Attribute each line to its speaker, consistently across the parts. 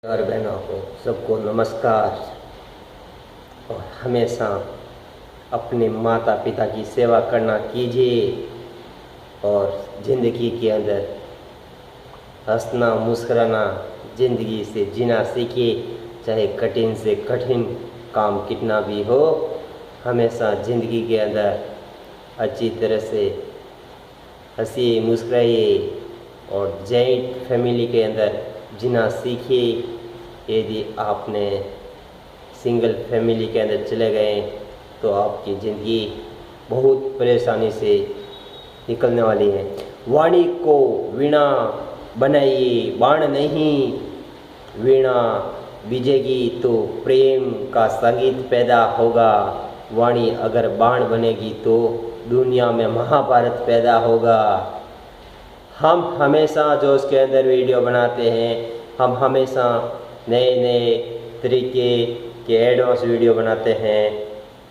Speaker 1: और बहनों को सबको नमस्कार। और हमेशा अपने माता पिता की सेवा करना कीजिए और ज़िंदगी के अंदर हंसना मुस्कुराना, ज़िंदगी से जीना सीखिए। चाहे कठिन से कठिन काम कितना भी हो, हमेशा ज़िंदगी के अंदर अच्छी तरह से हंसिए मुस्कुराइए और जॉइंट फैमिली के अंदर जीना सीखिए। यदि आपने सिंगल फैमिली के अंदर चले गए तो आपकी ज़िंदगी बहुत परेशानी से निकलने वाली है। वाणी को वीणा बनाइए, बाण नहीं। वीणा बीजेगी तो प्रेम का संगीत पैदा होगा। वाणी अगर बाण बनेगी तो दुनिया में महाभारत पैदा होगा। हम हमेशा जो उसके अंदर वीडियो बनाते हैं, हम हमेशा नए नए तरीके के एडवांस वीडियो बनाते हैं।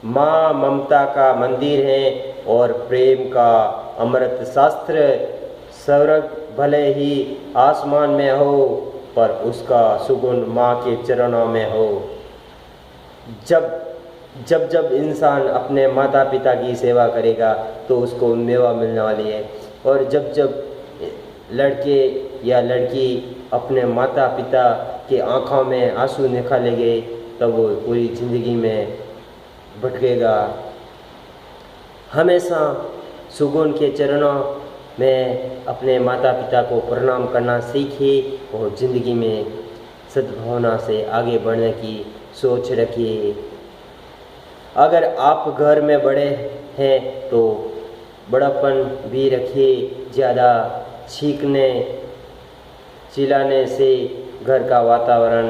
Speaker 1: माँ ममता का मंदिर है और प्रेम का अमृत शास्त्र। स्वर्ग भले ही आसमान में हो, पर उसका सुगुण माँ के चरणों में हो। जब इंसान अपने माता पिता की सेवा करेगा तो उसको मेवा मिलने वाली है। और जब लड़के या लड़की अपने माता पिता के आँखों में आंसू निकालेंगे, तब वो पूरी ज़िंदगी में भटकेगा। हमेशा सुगुण के चरणों में अपने माता पिता को प्रणाम करना सीखिए और ज़िंदगी में सद्भावना से आगे बढ़ने की सोच रखिए। अगर आप घर में बड़े हैं तो बड़ापन भी रखिए। ज़्यादा छींकने चिल्लाने से घर का वातावरण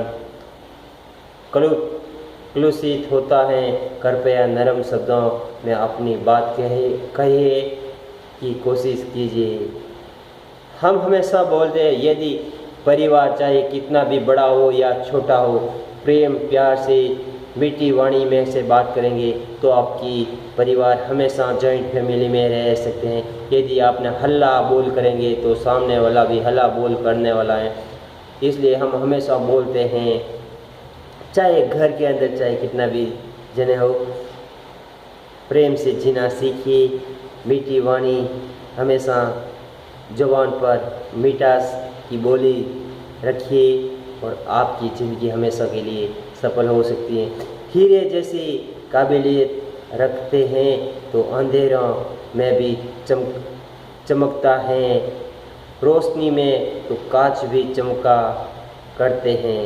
Speaker 1: कलुषित होता है। कृपया नरम शब्दों में अपनी बात कहिए की कोशिश कीजिए। हम हमेशा बोलते हैं, यदि परिवार चाहे कितना भी बड़ा हो या छोटा हो, प्रेम प्यार से मीठी वाणी में से बात करेंगे तो आपकी परिवार हमेशा जॉइंट फैमिली में रह सकते हैं। यदि आपने हल्ला बोल करेंगे तो सामने वाला भी हल्ला बोल करने वाला है। इसलिए हम हमेशा बोलते हैं, चाहे घर के अंदर चाहे कितना भी जने हो, प्रेम से जीना सीखिए। मीठी वाणी हमेशा जुबान पर मिठास की बोली रखिए और आपकी ज़िंदगी हमेशा के लिए सफल हो सकती है। हीरे जैसी काबिलियत रखते हैं तो अंधेरों में भी चमकता है। रोशनी में तो कांच भी चमका करते हैं।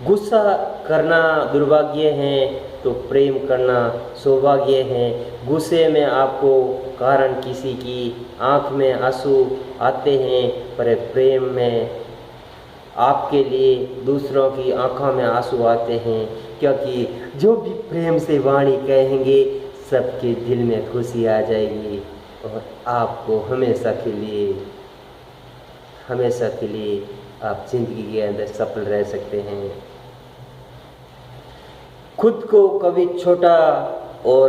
Speaker 1: गुस्सा करना दुर्भाग्य है तो प्रेम करना सौभाग्य है। गुस्से में आपको कारण किसी की आँख में आंसू आते हैं, पर प्रेम में आपके लिए दूसरों की आंखों में आंसू आते हैं। क्योंकि जो भी प्रेम से वाणी कहेंगे, सबके दिल में खुशी आ जाएगी और आपको हमेशा के लिए आप जिंदगी के अंदर सफल रह सकते हैं। खुद को कभी छोटा और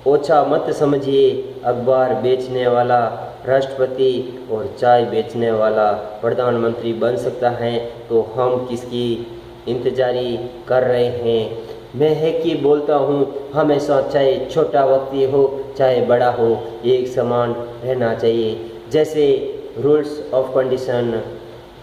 Speaker 1: ओछा मत समझिए। अखबार बेचने वाला राष्ट्रपति और चाय बेचने वाला प्रधानमंत्री बन सकता है, तो हम किसकी इंतजारी कर रहे हैं। मैं है कि बोलता हूँ, हमेशा चाहे छोटा व्यक्ति हो चाहे बड़ा हो, एक समान रहना चाहिए। जैसे रूल्स ऑफ कंडीशन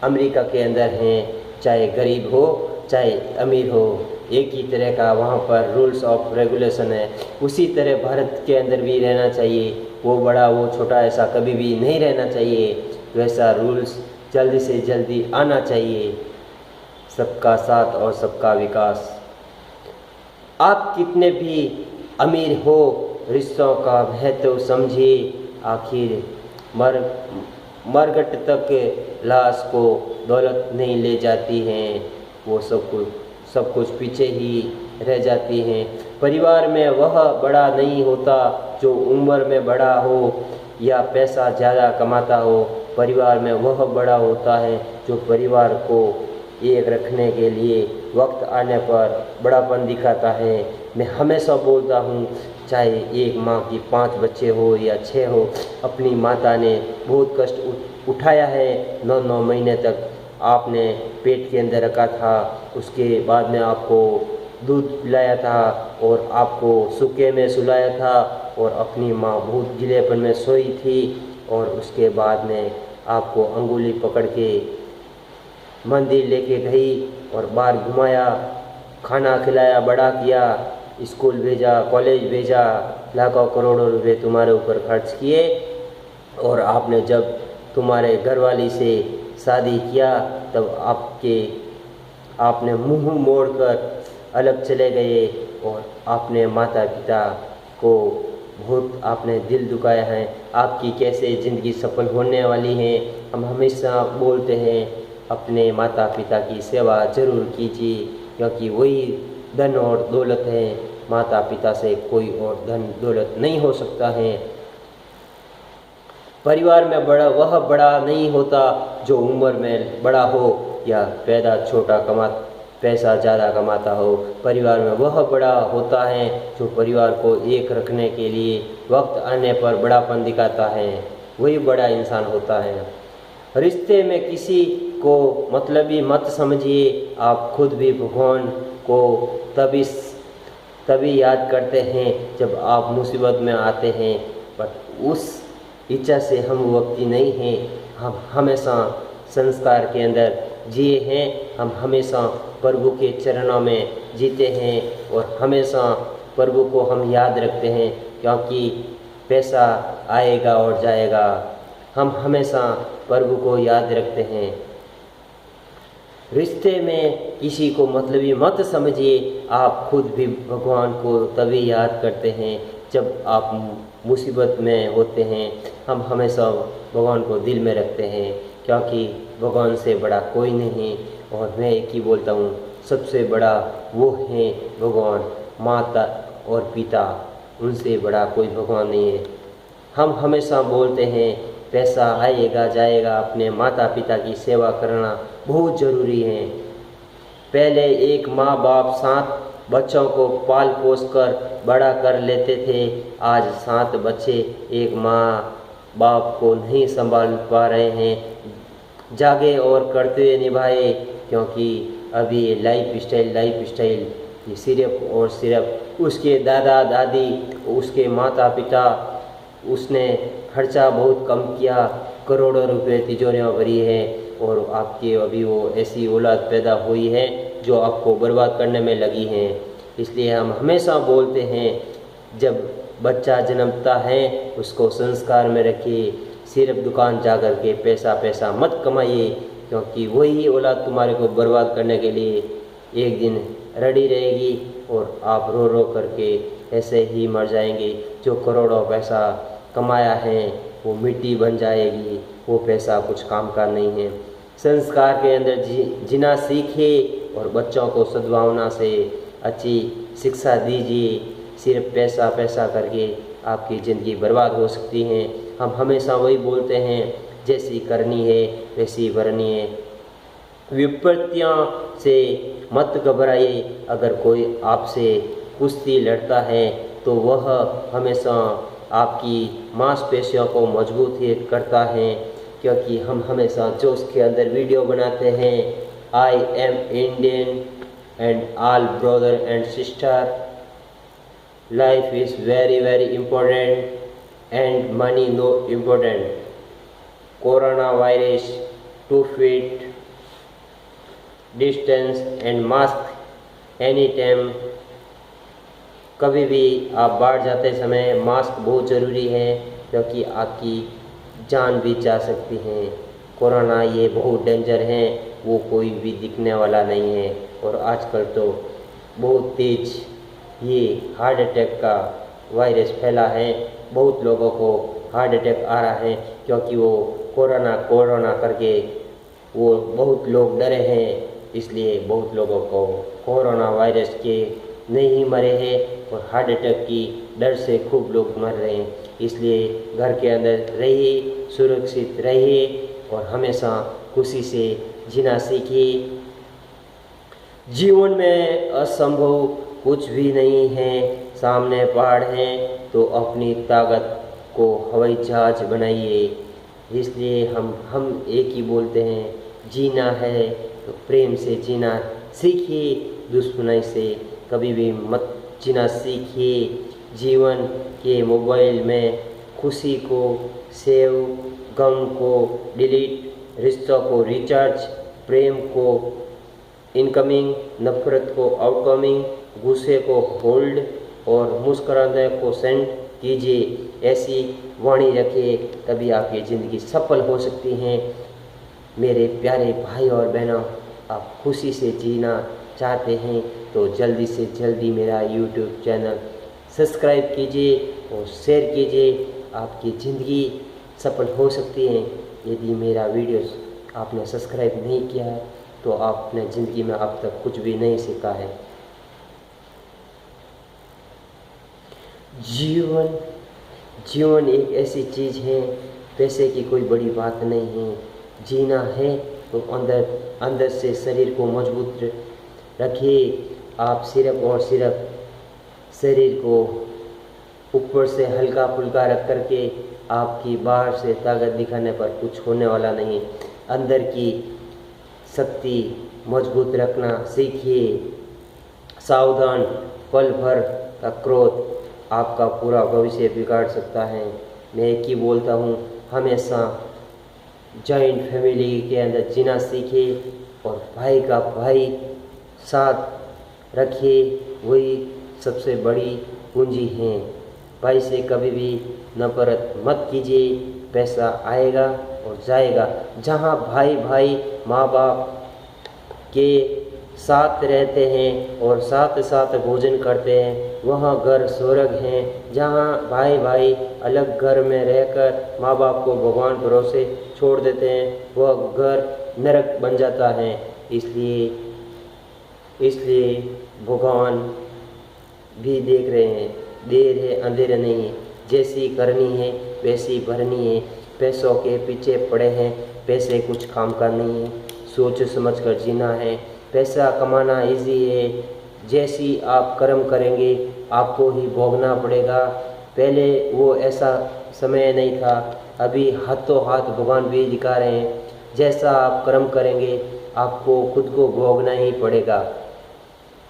Speaker 1: अमेरिका के अंदर हैं, चाहे गरीब हो चाहे अमीर हो, एक ही तरह का वहाँ पर रूल्स ऑफ रेगुलेशन है। उसी तरह भारत के अंदर भी रहना चाहिए। वो बड़ा वो छोटा ऐसा कभी भी नहीं रहना चाहिए। वैसा रूल्स जल्दी से जल्दी आना चाहिए। सबका साथ और सबका विकास। आप कितने भी अमीर हो, रिश्तों का महत्व समझिए। आखिर मरघट तक लाश को दौलत नहीं ले जाती हैं, वो सब कुछ पीछे ही रह जाती हैं। परिवार में वह बड़ा नहीं होता जो उम्र में बड़ा हो या पैसा ज़्यादा कमाता हो। परिवार में वह बड़ा होता है जो परिवार को एक रखने के लिए वक्त आने पर बड़ापन दिखाता है। मैं हमेशा बोलता हूँ, चाहे एक माँ की 5 बच्चे हो या 6 हो, अपनी माता ने बहुत कष्ट उठाया है। 9 महीने तक आपने पेट के अंदर रखा था, उसके बाद में आपको दूध पिलाया था और आपको सूखे में सुलाया था और अपनी माँ बहुत गिलेपन में सोई थी और उसके बाद में आपको अंगुली पकड़ के मंदिर लेके गई और बाहर घुमाया, खाना खिलाया, बड़ा किया, स्कूल भेजा, कॉलेज भेजा, लाखों करोड़ों रुपए तुम्हारे ऊपर खर्च किए और आपने जब तुम्हारे घरवाली से शादी किया तब आपने मुंह मोड़कर अलग चले गए और आपने माता पिता को बहुत आपने दिल दुखाया है। आपकी कैसे ज़िंदगी सफल होने वाली है। हम हमेशा बोलते हैं अपने माता पिता की सेवा ज़रूर कीजिए, क्योंकि वही धन और दौलत है। माता पिता से कोई और धन दौलत नहीं हो सकता है। परिवार में वह बड़ा नहीं होता जो उम्र में बड़ा हो या पैसा ज़्यादा कमाता हो। परिवार में वह बड़ा होता है जो परिवार को एक रखने के लिए वक्त आने पर बड़ापन दिखाता है, वही बड़ा इंसान होता है। रिश्ते में किसी को मतलबी मत समझिए। आप खुद भी भगवान को तभी याद करते हैं जब आप मुसीबत में आते हैं, पर उस इच्छा से हम वक्ती नहीं हैं। हम हमेशा संस्कार के अंदर जिए हैं। हम हमेशा प्रभु के चरणों में जीते हैं और हमेशा प्रभु को हम याद रखते हैं, क्योंकि पैसा आएगा और जाएगा। हम हमेशा प्रभु को याद रखते हैं। रिश्ते में किसी को मतलबी मत समझिए। आप खुद भी भगवान को तभी याद करते हैं जब आप मुसीबत में होते हैं। हम हमेशा भगवान को दिल में रखते हैं, क्योंकि भगवान से बड़ा कोई नहीं। और मैं एक ही बोलता हूँ, सबसे बड़ा वो है भगवान। माता और पिता, उनसे बड़ा कोई भगवान नहीं है। हम हमेशा बोलते हैं पैसा आएगा जाएगा, अपने माता पिता की सेवा करना बहुत ज़रूरी है। पहले एक माँ बाप 7 बच्चों को पाल पोस कर बड़ा कर लेते थे। आज 7 बच्चे एक माँ बाप को नहीं संभाल पा रहे हैं। जागे और कर्तव्य निभाए, क्योंकि अभी ये लाइफ स्टाइल ये सिर्फ और सिर्फ उसके दादा दादी, उसके माता पिता, उसने खर्चा बहुत कम किया, करोड़ों रुपए तिजोरियाँ भरी है और आपके अभी वो ऐसी औलाद पैदा हुई है जो आपको बर्बाद करने में लगी हैं। इसलिए हम हमेशा बोलते हैं जब बच्चा जन्मता है उसको संस्कार में रखिए। सिर्फ दुकान जा कर के पैसा मत कमाइए, क्योंकि वही औलाद तुम्हारे को बर्बाद करने के लिए एक दिन रड़ी रहेगी और आप रो रो करके ऐसे ही मर जाएंगे। जो करोड़ों पैसा कमाया है वो मिट्टी बन जाएगी, वो पैसा कुछ काम का नहीं है। संस्कार के अंदर जीना सीखिए और बच्चों को सद्भावना से अच्छी शिक्षा दीजिए। सिर्फ पैसा करके आपकी ज़िंदगी बर्बाद हो सकती है। हम हमेशा वही बोलते हैं, जैसी करनी है वैसी भरनी है। विपत्तियों से मत घबराइए। अगर कोई आपसे कुश्ती लड़ता है तो वह हमेशा आपकी मांसपेशियों को मजबूत करता है, क्योंकि हम हमेशा जो उसके अंदर वीडियो बनाते हैं, I am Indian and all brother and sister, life is very important and money know important, corona virus 2 feet distance and mask any time. कभी भी आप बाहर जाते समय मास्क बहुत ज़रूरी है, क्योंकि आपकी जान भी जा सकती है। कोरोना ये बहुत डेंजर है, वो कोई भी दिखने वाला नहीं है। और आजकल तो बहुत तेज़ ये हार्ट अटैक का वायरस फैला है। बहुत लोगों को हार्ट अटैक आ रहा है, क्योंकि वो कोरोना करके वो बहुत लोग डरे हैं। इसलिए बहुत लोगों को कोरोना वायरस के नहीं मरे हैं और हार्ट अटैक की डर से खूब लोग मर रहे हैं। इसलिए घर के अंदर रहिए, सुरक्षित रहिए और हमेशा खुशी से जीना सीखिए। जीवन में असंभव कुछ भी नहीं है। सामने पहाड़ हैं तो अपनी ताकत को हवाई जहाज बनाइए। इसलिए हम एक ही बोलते हैं, जीना है तो प्रेम से जीना सीखिए, दुश्मनी से कभी भी मत जीना सीखिए। जीवन के मोबाइल में खुशी को सेव, गम को डिलीट, रिश्तों को रिचार्ज, प्रेम को इनकमिंग, नफरत को आउटकमिंग, गुस्से को होल्ड और मुस्कुराने को सेंड कीजिए। ऐसी वाणी रखिए, तभी आपकी ज़िंदगी सफल हो सकती है। मेरे प्यारे भाई और बहनों, आप खुशी से जीना चाहते हैं तो जल्दी से जल्दी मेरा यूट्यूब चैनल सब्सक्राइब कीजिए और शेयर कीजिए। आपकी ज़िंदगी सफल हो सकती है। यदि मेरा वीडियो आपने सब्सक्राइब नहीं किया है तो आपने ज़िंदगी में अब तक कुछ भी नहीं सीखा है। जीवन एक ऐसी चीज़ है, पैसे की कोई बड़ी बात नहीं है। जीना है तो अंदर से शरीर को मजबूत रखिए। आप सिर्फ और सिर्फ शरीर को ऊपर से हल्का फुल्का रख करके आपकी बाहर से ताकत दिखाने पर कुछ होने वाला नहीं। अंदर की शक्ति मजबूत रखना सीखिए। सावधान, पल भर का क्रोध आपका पूरा भविष्य बिगाड़ सकता है। मैं एक ही बोलता हूँ, हमेशा जॉइंट फैमिली के अंदर जीना सीखिए और भाई का भाई साथ रखिए, वही सबसे बड़ी पूंजी है। भाई से कभी भी नफरत मत कीजिए। पैसा आएगा और जाएगा। जहाँ भाई भाई माँ बाप के साथ रहते हैं और साथ साथ भोजन करते हैं, वहाँ घर स्वर्ग है। जहाँ भाई भाई अलग घर में रहकर माँ बाप को भगवान भरोसे छोड़ देते हैं, वह घर नरक बन जाता है। इसलिए भगवान भी देख रहे हैं, देर है अंधेर नहीं है। जैसी करनी है वैसी भरनी है। पैसों के पीछे पड़े हैं, पैसे कुछ काम का नहीं है। सोच समझ कर जीना है। पैसा कमाना इजी है, जैसी आप कर्म करेंगे आपको ही भोगना पड़ेगा। पहले वो ऐसा समय नहीं था, अभी हाथों हाथ भगवान भी दिखा रहे हैं। जैसा आप कर्म करेंगे आपको खुद को भोगना ही पड़ेगा।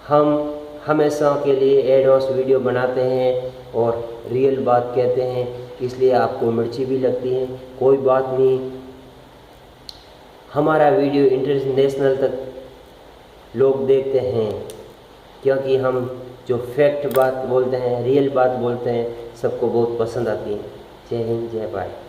Speaker 1: हम हमेशा के लिए एडवांस वीडियो बनाते हैं और रियल बात कहते हैं, इसलिए आपको मिर्ची भी लगती है। कोई बात नहीं, हमारा वीडियो इंटरनेशनल तक लोग देखते हैं, क्योंकि हम जो फैक्ट बात बोलते हैं, रियल बात बोलते हैं, सबको बहुत पसंद आती है। जय हिंद, जय भारत।